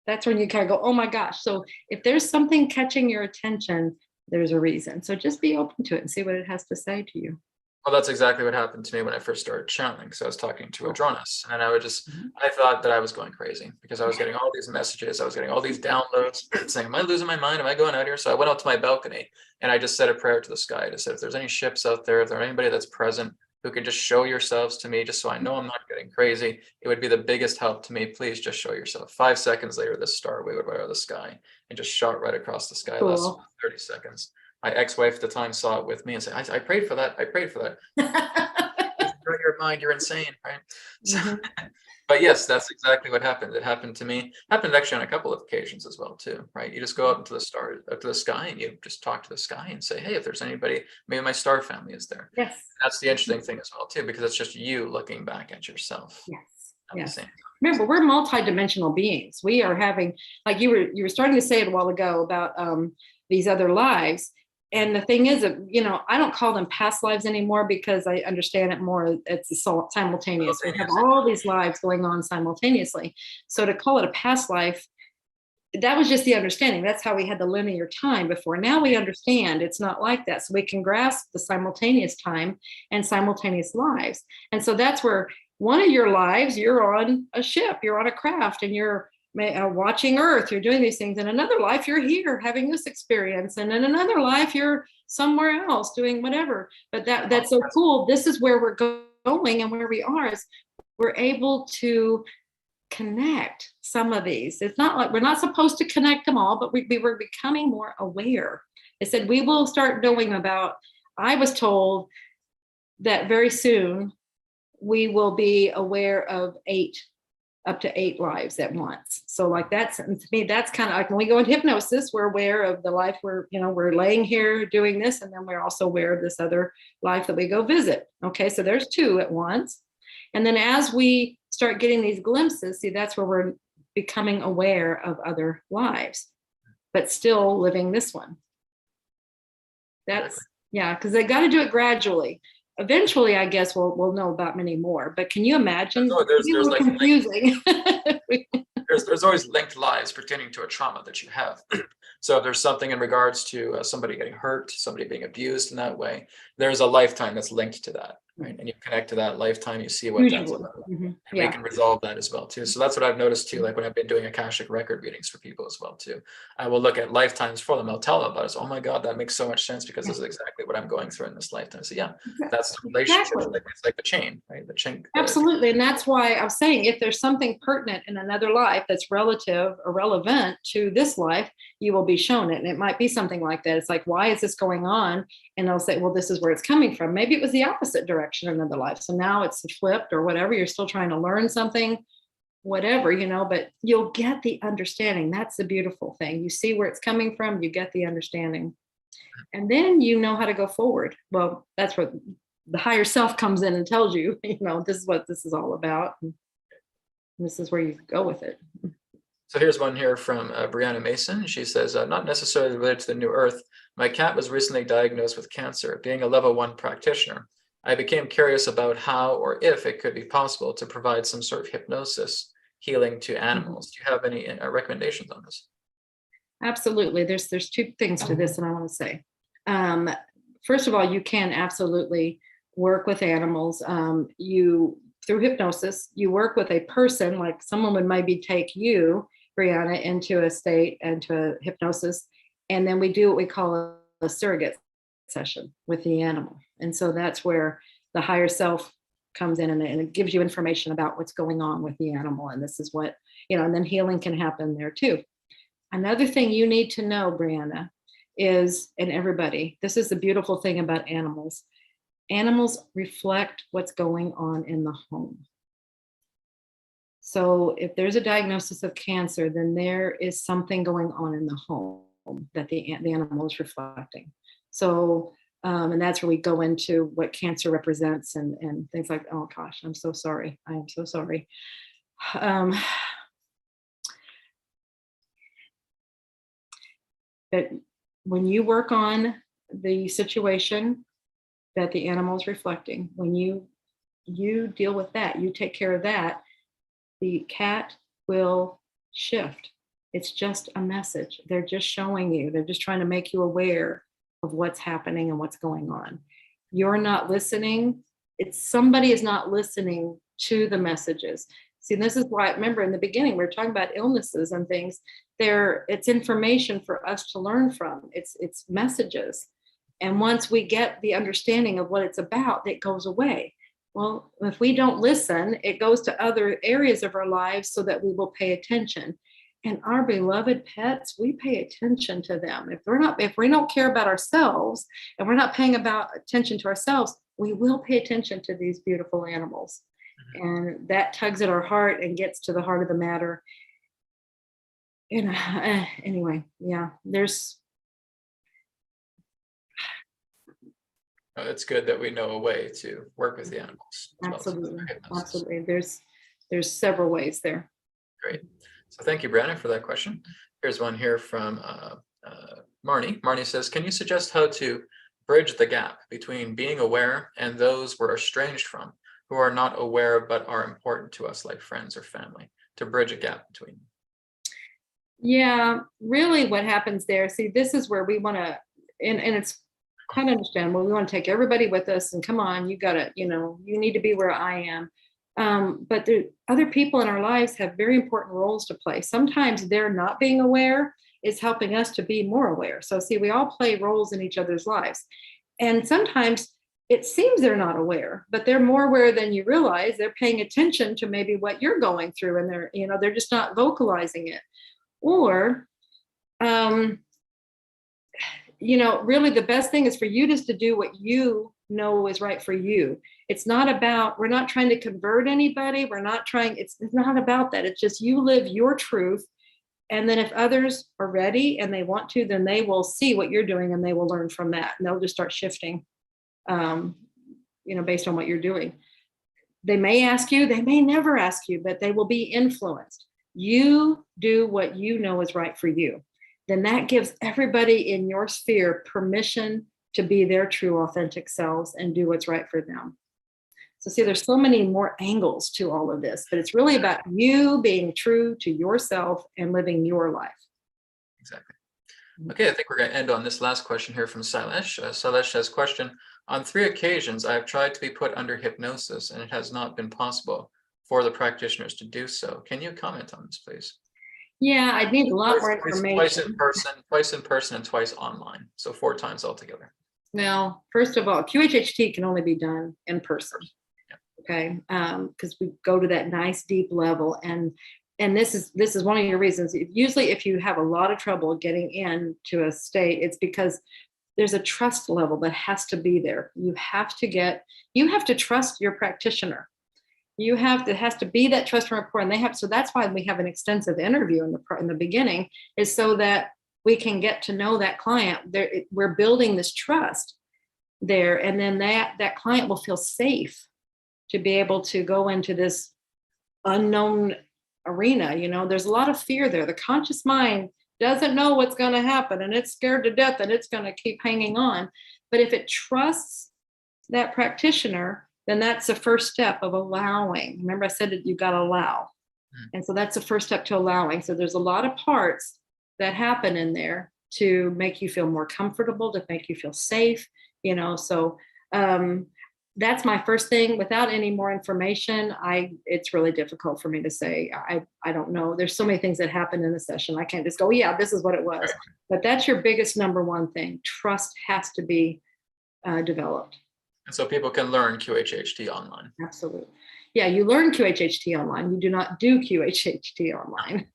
that's when you kind of go, oh my gosh. So if there's something catching your attention, there's a reason. So just be open to it and see what it has to say to you. Well, that's exactly what happened to me when I first started channeling. So I was talking to Adronis, and Mhm. I thought that I was going crazy because I was getting all these messages. I was getting all these downloads saying, am I losing my mind? Am I going out here? So I went out to my balcony and I just said a prayer to the sky. I just said, if there's any ships out there, if there's anybody that's present who can just show yourselves to me, just so I know I'm not getting crazy, it would be the biggest help to me. Please just show yourself. 5 seconds later, this star waved right out of the sky and just shot right across the sky. Less than Cool. 30 seconds. My ex-wife at the time saw it with me and said, I prayed for that. I prayed for that. Your mind, you're insane, right? So, Mhm. but yes, that's exactly what happened. It happened to me. Happened actually on a couple of occasions as well too, right? You just go out into the stars, up to the sky, and you just talk to the sky and say, hey, if there's anybody, maybe my star family is there. Yes. That's the interesting thing as well too, because it's just you looking back at yourself. Yes. At the Yes. same time. Remember, we're multidimensional beings. We are having, like you were starting to say it a while ago about these other lives. And the thing is that, I don't call them past lives anymore because I understand it more. It's simultaneous. We have all these lives going on simultaneously. So to call it a past life, that was just the understanding. That's how we had the linear time before. Now we understand it's not like that. So we can grasp the simultaneous time and simultaneous lives. And so that's where one of your lives, you're on a ship, you're on a craft, and you're watching Earth, you're doing these things. In another life, you're here having this experience. And in another life, you're somewhere else doing whatever. But that's so cool. This is where we're going, and where we are is we're able to connect some of these. It's not like we're not supposed to connect them all, but we were becoming more aware. It said we will start knowing about, I was told that very soon we will be aware of up to eight lives at once. So like to me, that's kind of like when we go into hypnosis, we're aware of the life we're laying here doing this, and then we're also aware of this other life that we go visit. Okay, so there's two at once. And then as we start getting these glimpses, see, that's where we're becoming aware of other lives, but still living this one. Because they got to do it gradually. Eventually, I guess we'll know about many more. But can you imagine? There's like confusing. there's always linked lives pertaining to a trauma that you have. So if there's something in regards to somebody getting hurt, somebody being abused in that way, there's a lifetime that's linked to that, right? And you connect to that lifetime, you see what that's about. And we can resolve that as well too. So that's what I've noticed too, like when I've been doing Akashic record readings for people as well too. I will look at lifetimes for them. I'll tell them about it. So, oh my God, that makes so much sense because this is exactly what I'm going through in this lifetime. So yeah, that's the relationship. Exactly. It's like the chain, right? The chain. Absolutely. And that's why I'm saying if there's something pertinent in another life that's relative or relevant to this life, you will be shown it. And it might be something like that. It's like, why is this going on? And they'll say, well, this is where it's coming from. Maybe it was the opposite direction in another life. So now it's flipped or whatever. You're still trying to learn something, whatever, but you'll get the understanding. That's the beautiful thing. You see where it's coming from, you get the understanding. And then you know how to go forward. Well, that's what the higher self comes in and tells you, this is what this is all about. And this is where you go with it. So here's one here from Brianna Mason. She says, not necessarily related to the new earth. My cat was recently diagnosed with cancer. Being a level 1 practitioner, I became curious about how or if it could be possible to provide some sort of hypnosis healing to animals. Do you have any recommendations on this? Absolutely. There's two things to this, and I want to say. First of all, you can absolutely work with animals. Through hypnosis, you work with a person, like someone would maybe take you, Brianna, into a state, into a hypnosis, and then we do what we call a surrogate session with the animal. And so that's where the higher self comes in, and it gives you information about what's going on with the animal. And this is what, and then healing can happen there too. Another thing you need to know, Brianna, is, and everybody, this is the beautiful thing about animals. Animals reflect what's going on in the home. So if there's a diagnosis of cancer, then there is something going on in the home that the animal is reflecting. So, and that's where we go into what cancer represents and things like, oh gosh, I'm so sorry. I am so sorry. But when you work on the situation that the animal is reflecting, when you deal with that, you take care of that, the cat will shift. It's just a message. They're just showing you, they're just trying to make you aware of what's happening and what's going on. You're not listening. It's somebody is not listening to the messages. See, this is why, remember in the beginning, we were talking about illnesses and things. It's information for us to learn from. It's messages. And once we get the understanding of what it's about, it goes away. Well, if we don't listen, it goes to other areas of our lives so that we will pay attention. And our beloved pets, we pay attention to them. If we don't care about ourselves and we're not paying attention to ourselves, we will pay attention to these beautiful animals. And that tugs at our heart and gets to the heart of the matter. And anyway, yeah, It's good that we know a way to work with the animals. Absolutely, absolutely. There's several ways there. Great. So thank you, Brandon, for that question. Here's one here from Marnie. Marnie says, can you suggest how to bridge the gap between being aware and those we're estranged from, who are not aware but are important to us, like friends or family, to bridge a gap between them? Yeah, really what happens there, see, this is where we want to, and it's kind of understandable. We want to take everybody with us and come on, you got to, you need to be where I am. But the other people in our lives have very important roles to play. Sometimes they're not being aware is helping us to be more aware. So see, we all play roles in each other's lives. And sometimes it seems they're not aware, but they're more aware than you realize. They're paying attention to maybe what you're going through, and they're just not vocalizing it. Or, really the best thing is for you just to do what you know is right for you. It's not about, we're not trying to convert anybody. It's not about that. It's just you live your truth. And then if others are ready and they want to, then they will see what you're doing and they will learn from that. And they'll just start shifting, based on what you're doing. They may ask you, they may never ask you, but they will be influenced. You do what you know is right for you. Then that gives everybody in your sphere permission to be their true authentic selves and do what's right for them. So see, there's so many more angles to all of this, but it's really about you being true to yourself and living your life. Exactly. Okay, I think we're going to end on this last question here from Sailesh. Sailesh has a question. On 3 occasions, I have tried to be put under hypnosis and it has not been possible for the practitioners to do so. Can you comment on this, please? Yeah, I need a lot more information. Twice in person and twice online. So 4 times altogether. Well, first of all, QHHT can only be done in person. Okay, because we go to that nice deep level, and this is one of your reasons. Usually, if you have a lot of trouble getting into a state, it's because there's a trust level that has to be there. You have to trust your practitioner. It has to be that trust and rapport, and so that's why we have an extensive interview in the beginning, is so that we can get to know that client. We're building this trust there, and then that client will feel safe to be able to go into this unknown arena. There's a lot of fear there. The conscious mind doesn't know what's going to happen, and it's scared to death, and it's going to keep hanging on. But if it trusts that practitioner, then that's the first step of allowing. Remember I said that you got to allow. And so that's the first step to allowing. So there's a lot of parts that happen in there to make you feel more comfortable, to make you feel safe, so that's my first thing. Without any more information, it's really difficult for me to say. I don't know. There's so many things that happen in the session. I can't just go, yeah, this is what it was. Right. But that's your biggest number one thing. Trust has to be developed. And so people can learn QHHT online. Absolutely. Yeah, you learn QHHT online. You do not do QHHT online.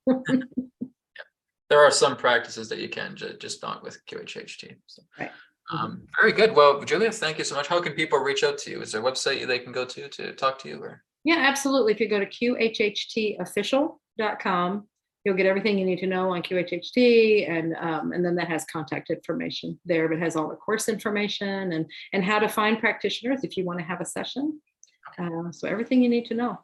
There are some practices that you can, just not with QHHT. So. Right. Very good. Well, Julia, thank you so much. How can people reach out to you? Is there a website they can go to talk to you? Or? Yeah, absolutely. If you go to QHHTofficial.com, you'll get everything you need to know on QHHT, and then that has contact information there. But it has all the course information and how to find practitioners if you want to have a session. So everything you need to know.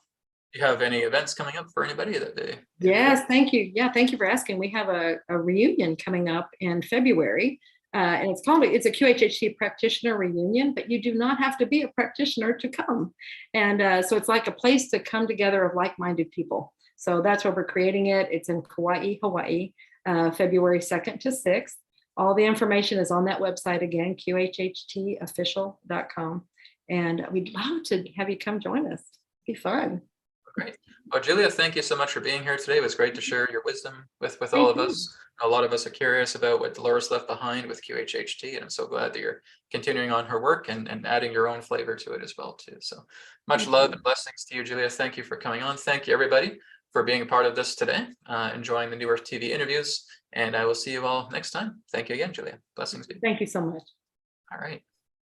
Do you have any events coming up for anybody that they? Yes, thank you. Yeah, thank you for asking. We have a reunion coming up in February. And it's a QHHT practitioner reunion, but you do not have to be a practitioner to come. And so it's like a place to come together of like-minded people. So that's where we're creating it. It's in Kauai, Hawaii, February 2nd to 6th. All the information is on that website again, QHHTofficial.com. And we'd love to have you come join us. It'd be fun. Great. Well, Julia, thank you so much for being here today. It was great to share your wisdom with all of us. A lot of us are curious about what Dolores left behind with QHHT, and I'm so glad that you're continuing on her work and adding your own flavor to it as well too. So much love and blessings to you, Julia. Thank you for coming on. Thank you, everybody, for being a part of this today, enjoying the New Earth TV interviews, and I will see you all next time. Thank you again, Julia. Blessings to you. Thank you so much. All right.